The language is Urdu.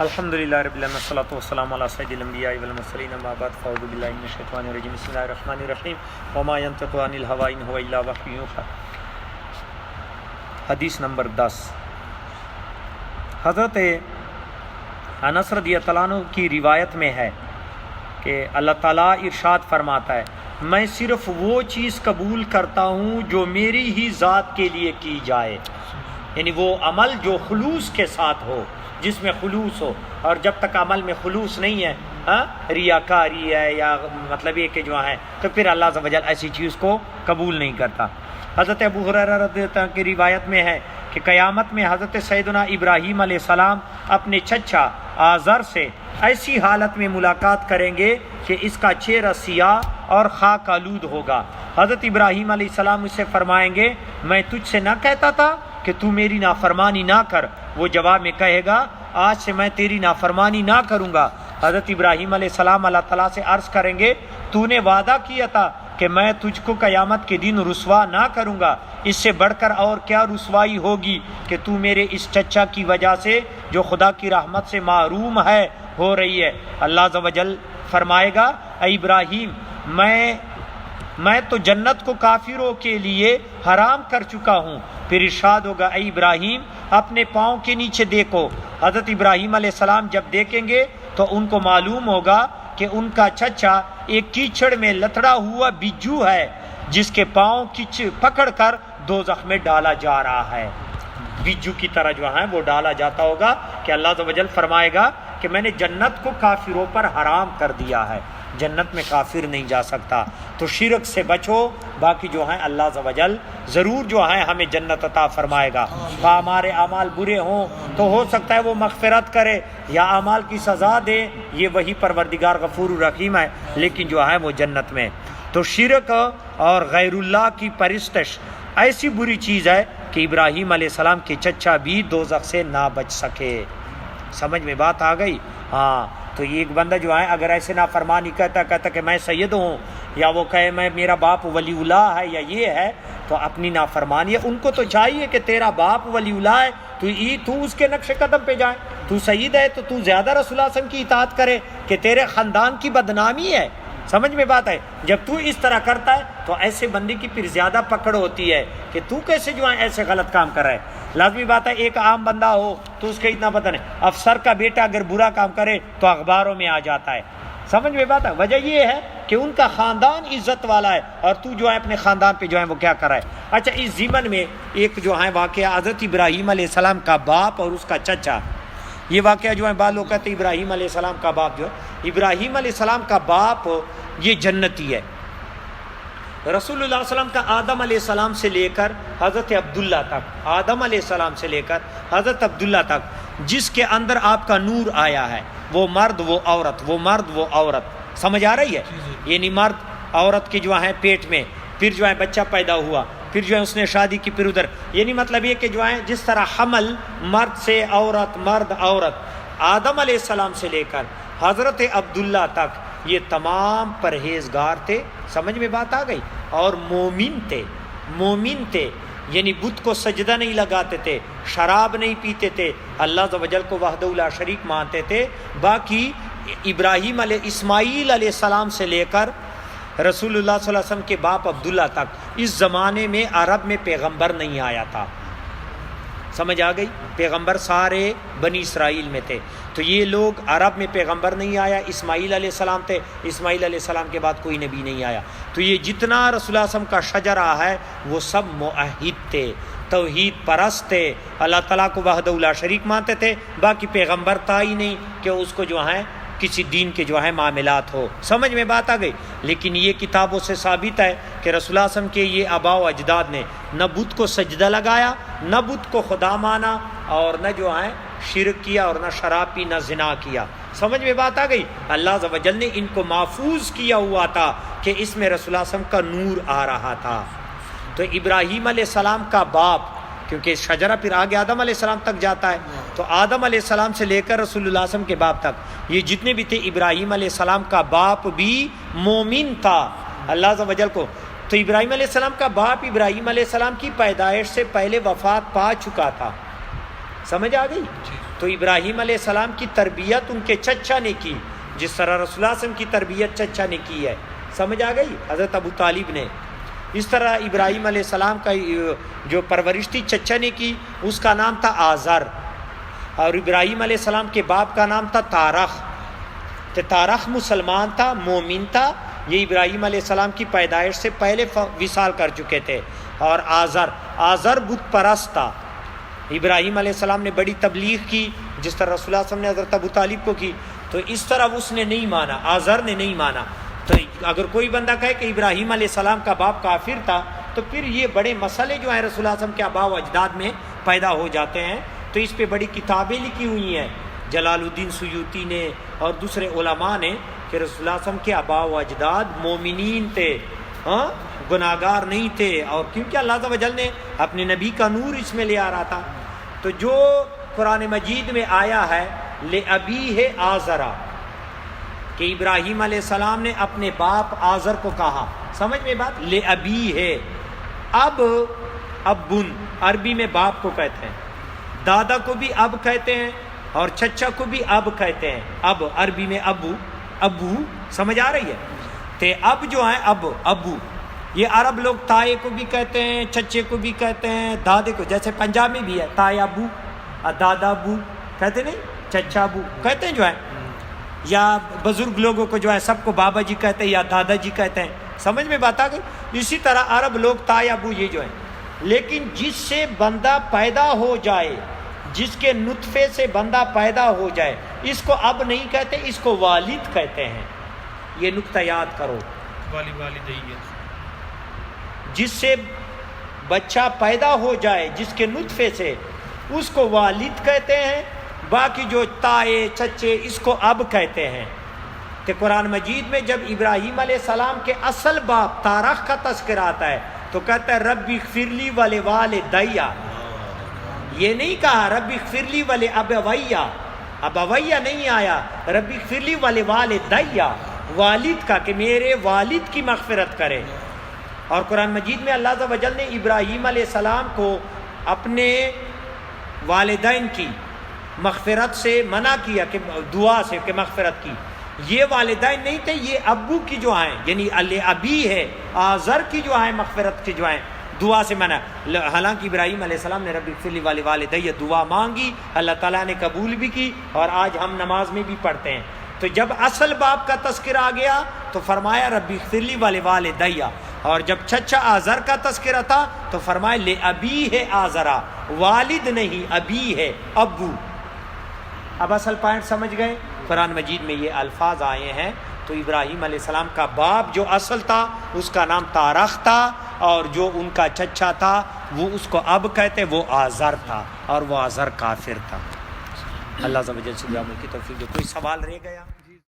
الحمدللہ رب العالمین والصلاۃ والسلام علی سید الانبیاء والمرسلین اما بعد فاعوذ باللہ من الشیطان الرجیم بسم اللہ الرحمن الرحیم وما ينطق عن الهوى ان هو الا وحی یوحی۔ حدیث نمبر 10، حضرت انس رضی اللہ عنہ کی روایت میں ہے کہ اللہ تعالیٰ ارشاد فرماتا ہے میں صرف وہ چیز قبول کرتا ہوں جو میری ہی ذات کے لیے کی جائے، یعنی وہ عمل جو خلوص کے ساتھ ہو، جس میں خلوص ہو، اور جب تک عمل میں خلوص نہیں ہے، ریاکاری ہے یا مطلب یہ کہ جو ہے، تو پھر اللہ عز و جل ایسی چیز کو قبول نہیں کرتا۔ حضرت ابو ہریرہ رضی اللہ عنہ کی روایت میں ہے کہ قیامت میں حضرت سیدنا ابراہیم علیہ السلام اپنے چچا آزر سے ایسی حالت میں ملاقات کریں گے کہ اس کا چہرہ سیاہ اور خاک آلود ہوگا۔ حضرت ابراہیم علیہ السلام اسے فرمائیں گے میں تجھ سے نہ کہتا تھا کہ تو میری نافرمانی نہ کر؟ وہ جواب میں کہے گا آج سے میں تیری نافرمانی نہ کروں گا۔ حضرت ابراہیم علیہ السلام اللہ تعالیٰ سے عرض کریں گے تو نے وعدہ کیا تھا کہ میں تجھ کو قیامت کے دن رسوا نہ کروں گا، اس سے بڑھ کر اور کیا رسوائی ہوگی کہ تو میرے اس چچا کی وجہ سے جو خدا کی رحمت سے محروم ہے ہو رہی ہے۔ اللہ عز و جل فرمائے گا اے ابراہیم میں تو جنت کو کافروں کے لیے حرام کر چکا ہوں۔ پھر ارشاد ہوگا اے ابراہیم اپنے پاؤں کے نیچے دیکھو۔ حضرت ابراہیم علیہ السلام جب دیکھیں گے تو ان کو معلوم ہوگا کہ ان کا چچا ایک کیچڑ میں لتڑا ہوا بجو ہے جس کے پاؤں پکڑ کر دوزخ میں ڈالا جا رہا ہے، بجو کی طرح جو ہے وہ ڈالا جاتا ہوگا کہ اللہ عز و جل فرمائے گا کہ میں نے جنت کو کافروں پر حرام کر دیا ہے، جنت میں کافر نہیں جا سکتا۔ تو شرک سے بچو، باقی جو ہیں اللہ عز و جل ضرور جو ہے ہمیں جنت عطا فرمائے گا۔ ہمارے اعمال برے ہوں تو ہو سکتا ہے وہ مغفرت کرے یا اعمال کی سزا دے، یہ وہی پروردگار غفور الرحیم ہے، لیکن جو ہے وہ جنت میں۔ تو شرک اور غیر اللہ کی پرستش ایسی بری چیز ہے کہ ابراہیم علیہ السلام کے چچا بھی دوزخ سے نہ بچ سکے۔ سمجھ میں بات آ گئی؟ ہاں، تو یہ ایک بندہ جو ہے اگر ایسے نافرمانی کہتا کہ میں سید ہوں، یا وہ کہے میں میرا باپ ولی اللہ ہے یا یہ ہے، تو اپنی نافرمانی ہے۔ ان کو تو چاہیے کہ تیرا باپ ولی اللہ ہے تو اس کے نقش قدم پہ جائے، تو سید ہے تو زیادہ رسول اللہ صلی اللہ علیہ وسلم کی اطاعت کرے کہ تیرے خاندان کی بدنامی ہے۔ سمجھ میں بات ہے؟ جب تو اس طرح کرتا ہے تو ایسے بندے کی پھر زیادہ پکڑ ہوتی ہے کہ تو کیسے جو ہے ایسے غلط کام کر رہا ہے۔ لازمی بات ہے ایک عام بندہ ہو تو اس کا اتنا پتہ نہیں، افسر کا بیٹا اگر برا کام کرے تو اخباروں میں آ جاتا ہے۔ سمجھ میں بات ہے؟ وجہ یہ ہے کہ ان کا خاندان عزت والا ہے اور تو جو ہے اپنے خاندان پہ جو ہے وہ کیا کر رہا ہے۔ اچھا، اس ضمن میں ایک جو ہے واقعہ حضرت ابراہیم علیہ السلام کا باپ اور اس کا چچا، یہ واقعہ جو ہے بعض لوگ کہتے ہیں ابراہیم علیہ السلام کا باپ جو ہے، ابراہیم علیہ السلام کا باپ یہ جنتی ہے۔ رسول اللہ صلی اللہ علیہ وسلم کا آدم علیہ السلام سے لے کر حضرت عبداللہ تک، آدم علیہ السلام سے لے کر حضرت عبداللہ تک جس کے اندر آپ کا نور آیا ہے، وہ مرد وہ عورت، وہ مرد وہ عورت، سمجھ آ رہی ہے؟ یعنی مرد عورت کی جو ہے پیٹ میں، پھر جو ہے بچہ پیدا ہوا، پھر جو ہے اس نے شادی کی، پھر ادھر، یعنی مطلب یہ کہ جو ہے جس طرح حمل مرد سے عورت، مرد عورت، آدم علیہ السلام سے لے کر حضرت عبداللہ تک یہ تمام پرہیزگار تھے۔ سمجھ میں بات آ گئی؟ اور مومن تھے، یعنی بت کو سجدہ نہیں لگاتے تھے، شراب نہیں پیتے تھے، اللہ عز و جل کو وحدہ لا شریک مانتے تھے۔ باقی اسماعیل علیہ السلام سے لے کر رسول اللہ صلی اللہ علیہ وسلم کے باپ عبداللہ تک اس زمانے میں عرب میں پیغمبر نہیں آیا تھا۔ سمجھ آ گئی؟ پیغمبر سارے بنی اسرائیل میں تھے، تو یہ لوگ عرب میں پیغمبر نہیں آیا، اسماعیل علیہ السلام تھے، اسماعیل علیہ السلام کے بعد کوئی نبی نہیں آیا۔ تو یہ جتنا رسول اللہ صلی اللہ علیہ وسلم کا شجرہ ہے وہ سب موحد تھے، توحید پرست تھے، اللہ تعالیٰ کو وحدہ لا شریک مانتے تھے۔ باقی پیغمبر تھا ہی نہیں کہ اس کو جو ہے کسی دین کے جو ہے معاملات ہو۔ سمجھ میں بات آ گئی؟ لیکن یہ کتابوں سے ثابت ہے کہ رسول اللہ صلی اللہ علیہ وسلم کے یہ آباء و اجداد نے نہ بت کو سجدہ لگایا، نہ بت کو خدا مانا، اور نہ جو ہے شرک کیا، اور نہ شراب پی، نہ زنا کیا۔ سمجھ میں بات آ گئی؟ اللہ عز و جل نے ان کو محفوظ کیا ہوا تھا کہ اس میں رسول اللہ صلی اللہ علیہ وسلم کا نور آ رہا تھا۔ تو ابراہیم علیہ السلام کا باپ، کیونکہ شجرہ پھر آگے آدم علیہ السلام تک جاتا ہے، تو آدم علیہ السلام سے لے کر رسول اللہ صلی اللہ علیہ وسلم کے باپ تک یہ جتنے بھی تھے، ابراہیم علیہ السلام کا باپ بھی مومن تھا اللہ عز و جل کو۔ تو ابراہیم علیہ السلام کا باپ ابراہیم علیہ السلام کی پیدائش سے پہلے وفات پا چکا تھا۔ سمجھ آ گئی؟ تو ابراہیم علیہ السلام کی تربیت ان کے چچا نے کی، جس طرح رسول اللہ صلی اللہ علیہ وسلم کی تربیت چچا نے کی ہے. سمجھ آ گئی؟ حضرت ابو طالب نے. اس طرح ابراہیم علیہ السلام کا جو پرورش تھی چچا نے کی، اس کا نام تھا آزر. اور ابراہیم علیہ السلام کے باپ کا نام تھا تارخ. تو تارخ مسلمان تھا، مومن تھا. یہ ابراہیم علیہ السلام کی پیدائش سے پہلے وصال کر چکے تھے. اور آزر بت پرست تھا. ابراہیم علیہ السلام نے بڑی تبلیغ کی، جس طرح رسول اللہ صلی اللہ علیہ وسلم نے حضرت ابو طالب کو کی. تو اس طرح اس نے نہیں مانا، آزر نے نہیں مانا. تو اگر کوئی بندہ کہے کہ ابراہیم علیہ السلام کا باپ کافر تھا، تو پھر یہ بڑے مسئلے جو ہیں رسول اللہ صلی اللہ علیہ وسلم کے آباء و اجداد میں پیدا ہو جاتے ہیں. تو اس پہ بڑی کتابیں لکھی ہوئی ہیں جلال الدین سیوطی نے اور دوسرے علماء نے کہ رسول اللہ صلی اللہ علیہ وسلم کے آباء و اجداد مومنین تھے، ہاں، گناہگار نہیں تھے. اور کیونکہ اللہ عز و جل نے اپنے نبی کا نور اس میں لے آ رہا تھا. تو جو قرآن مجید میں آیا ہے لِأَبِيهِ آزرا، کہ ابراہیم علیہ السلام نے اپنے باپ آزر کو کہا. سمجھ میں بات؟ لِأَبِيهِ، ابن عربی میں باپ کو کہتے ہیں، دادا کو بھی اب کہتے ہیں، اور چچا کو بھی اب کہتے ہیں. اب عربی میں ابو. سمجھ آ رہی ہے؟ تے اب جو ہیں ابو، یہ عرب لوگ تائے کو بھی کہتے ہیں، چچے کو بھی کہتے ہیں، دادے کو. جیسے پنجاب میں بھی ہے تائے ابو، دادا ابو کہتے نہیں، چچا ابو کہتے ہیں جو ہے. یا بزرگ لوگوں کو جو ہے سب کو بابا جی کہتے ہیں یا دادا جی کہتے ہیں. سمجھ میں بات آ گئی؟ اسی طرح عرب لوگ تائے ابو یہ جو ہیں. لیکن جس سے بندہ پیدا ہو جائے، جس کے نطفے سے بندہ پیدا ہو جائے، اس کو اب نہیں کہتے، اس کو والد کہتے ہیں. یہ نقطہ یاد کرو. جس سے بچہ پیدا ہو جائے، جس کے نطفے سے، اس کو والد کہتے ہیں. باقی جو تائے چچے اس کو اب کہتے ہیں. کہ قرآن مجید میں جب ابراہیم علیہ السلام کے اصل باپ تارخ کا تذکرہ آتا ہے تو کہتا ہے ربی اغفر لی ولوالدیا. یہ نہیں کہا ربی اغفر لی ولابویا، ابویا نہیں آیا، ربی اغفر لی ولوالدیا، والد کا، کہ میرے والد کی مغفرت کرے. اور قرآن مجید میں اللہ عز و جل نے ابراہیم علیہ السلام کو اپنے والدین کی مغفرت سے منع کیا، کہ دعا سے کہ مغفرت کی. یہ والدین نہیں تھے، یہ ابو کی جو ہیں، یعنی ابی ہے، آزر کی جو ہیں مغفرت کی جو ہیں دعا سے منع. حالانکہ ابراہیم علیہ السلام نے رب اغفر لی ولوالدی دعا مانگی، اللہ تعالیٰ نے قبول بھی کی، اور آج ہم نماز میں بھی پڑھتے ہیں. تو جب اصل باپ کا تذکرہ آ گیا تو فرمایا رب اغفر لی ولوالدی. اور جب چچا آزر کا تذکرہ تھا تو فرمایا لِأَبِيهِ آزرا، والد نہیں، ابی ہے، ابو. اب اصل پوائنٹ سمجھ گئے؟ قرآن مجید میں یہ الفاظ آئے ہیں. تو ابراہیم علیہ السلام کا باپ جو اصل تھا اس کا نام تارخ تھا، اور جو ان کا چچا تھا وہ اس کو اب کہتے، وہ آزر تھا، اور وہ آزر کافر تھا. اللہ عز و جل سے دعا کی توفیق دے. کوئی سوال رہ گیا؟